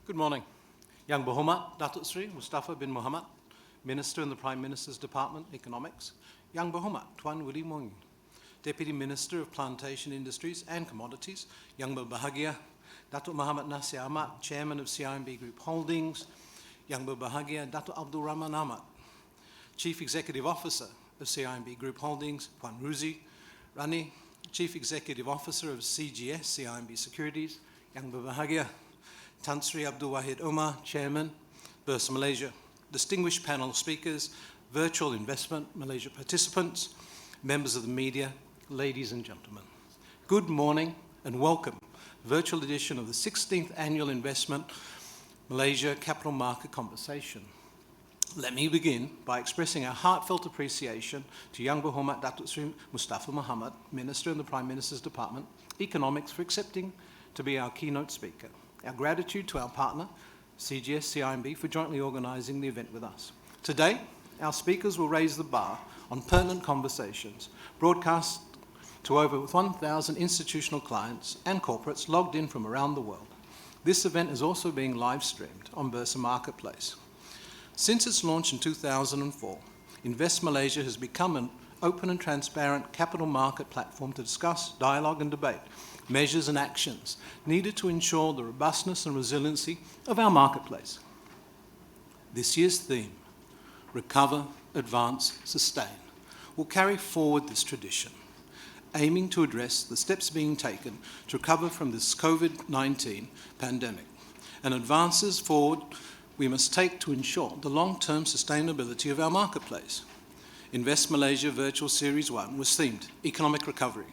Good morning. Yang Berhad, Datuk Sri Mustafa bin Muhammad, Minister in the Prime Minister's Department, Economics. Yang Berhad, Tuan Willy Mong, Deputy Minister of Plantation Industries and Commodities. Yang Berbahagia, Datuk Muhammad Nasir Ahmad, Chairman of CIMB Group Holdings. Yang Berbahagia, Datuk Abdul Rahman Ahmad, Chief Executive Officer of CIMB Group Holdings. Puan Ruzi Rani, Chief Executive Officer of CGS, CIMB Securities. Yang Berbahagia, Tan Sri Abdul Wahid Umar, Chairman, Bursa Malaysia. Distinguished panel speakers, virtual investment Malaysia participants, members of the media, ladies and gentlemen. Good morning and welcome. Virtual edition of the 16th Annual Investment Malaysia Capital Market Conversation. Let me begin by expressing our heartfelt appreciation to Yang Berhad Datuk Sri Mustafa Muhammad, Minister in the Prime Minister's Department, Economics, for accepting to be our keynote speaker. Our gratitude to our partner, CGS CIMB, for jointly organising the event with us. Today, our speakers will raise the bar on pertinent conversations, broadcast to over 1,000 institutional clients and corporates logged in from around the world. This event is also being live-streamed on Bursa Marketplace. Since its launch in 2004, Invest Malaysia has become an open and transparent capital market platform to discuss, dialogue and debate measures and actions needed to ensure the robustness and resiliency of our marketplace. This year's theme, Recover, Advance, Sustain, will carry forward this tradition, aiming to address the steps being taken to recover from this COVID-19 pandemic and advances forward we must take to ensure the long-term sustainability of our marketplace. Invest Malaysia Virtual Series 1 was themed Economic Recovery,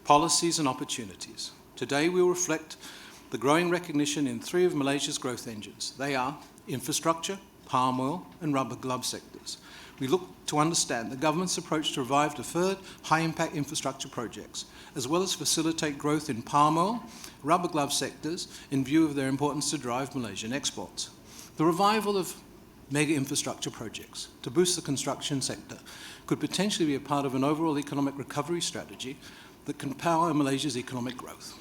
Policies and Opportunities. Today we will reflect the growing recognition in three of Malaysia's growth engines. They are infrastructure, palm oil and rubber glove sectors. We look to understand the government's approach to revive deferred high-impact infrastructure projects, as well as facilitate growth in palm oil, rubber glove sectors in view of their importance to drive Malaysian exports. The revival of mega infrastructure projects to boost the construction sector could potentially be a part of an overall economic recovery strategy that can power Malaysia's economic growth.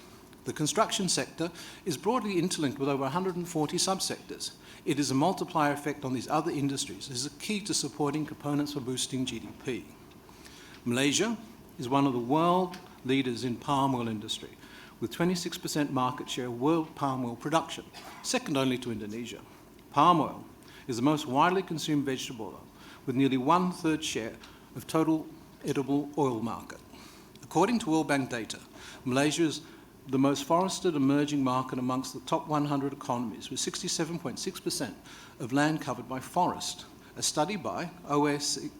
The construction sector is broadly interlinked with over 140 subsectors. It is a multiplier effect on these other industries. It is a key to supporting components for boosting GDP. Malaysia is one of the world leaders in palm oil industry, with 26% market share of world palm oil production, second only to Indonesia. Palm oil is the most widely consumed vegetable oil, with nearly 1/3 share of total edible oil market. According to World Bank data, Malaysia is the most forested emerging market amongst the top 100 economies, with 67.6% of land covered by forest. A study by OSS.org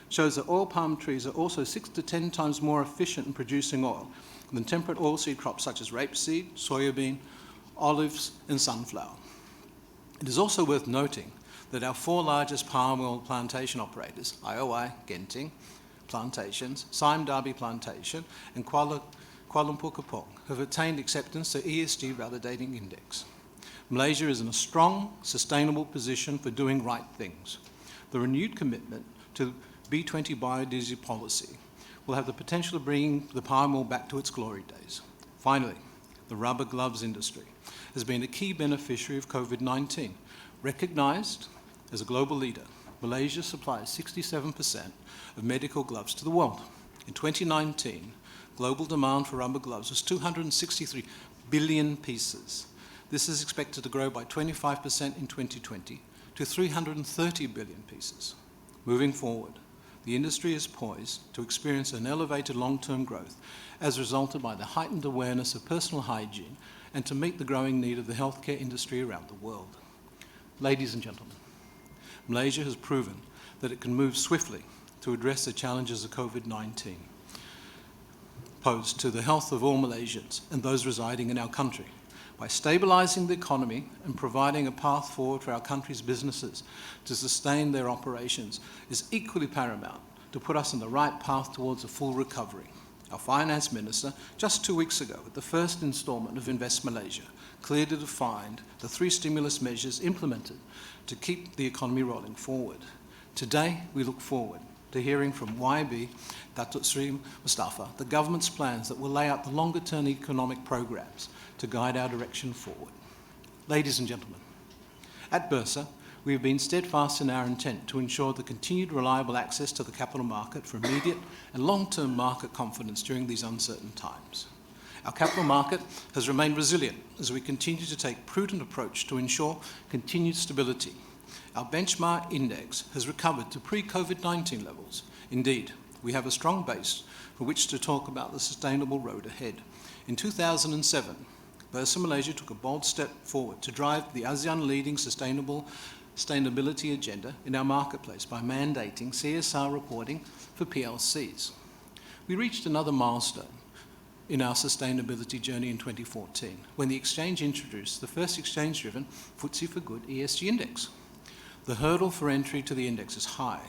shows that oil palm trees are also 6 to 10 times more efficient in producing oil than temperate oilseed crops such as rapeseed, soybean, olives and sunflower. It is also worth noting that our four largest palm oil plantation operators, IOI, Genting Plantations, Sime Darby Plantation and Kuala Lumpur Kapong, have attained acceptance to ESG Validating Index. Malaysia is in a strong, sustainable position for doing right things. The renewed commitment to B20 biodiesel policy will have the potential of bringing the palm oil back to its glory days. Finally, the rubber gloves industry has been a key beneficiary of COVID-19. Recognised as a global leader, Malaysia supplies 67% of medical gloves to the world. In 2019, global demand for rubber gloves was 263 billion pieces. This is expected to grow by 25% in 2020 to 330 billion pieces. Moving forward, the industry is poised to experience an elevated long-term growth as a result of the heightened awareness of personal hygiene and to meet the growing need of the healthcare industry around the world. Ladies and gentlemen, Malaysia has proven that it can move swiftly to address the challenges of COVID-19 posed to the health of all Malaysians and those residing in our country. By stabilising the economy and providing a path forward for our country's businesses to sustain their operations is equally paramount to put us on the right path towards a full recovery. Our Finance Minister, just 2 weeks ago, at the first instalment of Invest Malaysia, clearly defined the 3 stimulus measures implemented to keep the economy rolling forward. Today, we look forward to hearing from YB, Datuk Sri Mustafa, the government's plans that will lay out the longer-term economic programs to guide our direction forward. Ladies and gentlemen, at Bursa, we have been steadfast in our intent to ensure the continued reliable access to the capital market for immediate and long-term market confidence during these uncertain times. Our capital market has remained resilient as we continue to take a prudent approach to ensure continued stability. Our benchmark index has recovered to pre-COVID-19 levels. Indeed, we have a strong base for which to talk about the sustainable road ahead. In 2007, Bursa Malaysia took a bold step forward to drive the ASEAN leading sustainability agenda in our marketplace by mandating CSR reporting for PLCs. We reached another milestone in our sustainability journey in 2014, when the exchange introduced the first exchange-driven FTSE for Good ESG index. The hurdle for entry to the index is high,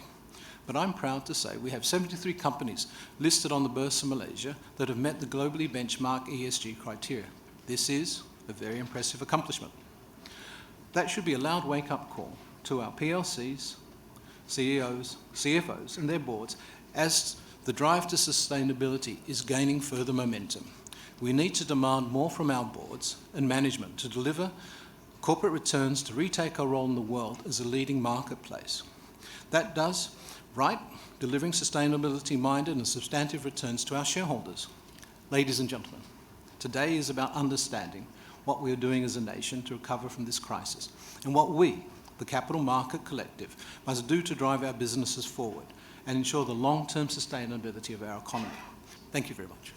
but I'm proud to say we have 73 companies listed on the Bursa Malaysia that have met the globally benchmark ESG criteria. This is a very impressive accomplishment. That should be a loud wake-up call to our PLCs, CEOs, CFOs and their boards as the drive to sustainability is gaining further momentum. We need to demand more from our boards and management to deliver corporate returns to retake our role in the world as a leading marketplace. That does right, delivering sustainability-minded and substantive returns to our shareholders. Ladies and gentlemen, today is about understanding what we are doing as a nation to recover from this crisis and what we, the Capital Market Collective, must do to drive our businesses forward and ensure the long-term sustainability of our economy. Thank you very much.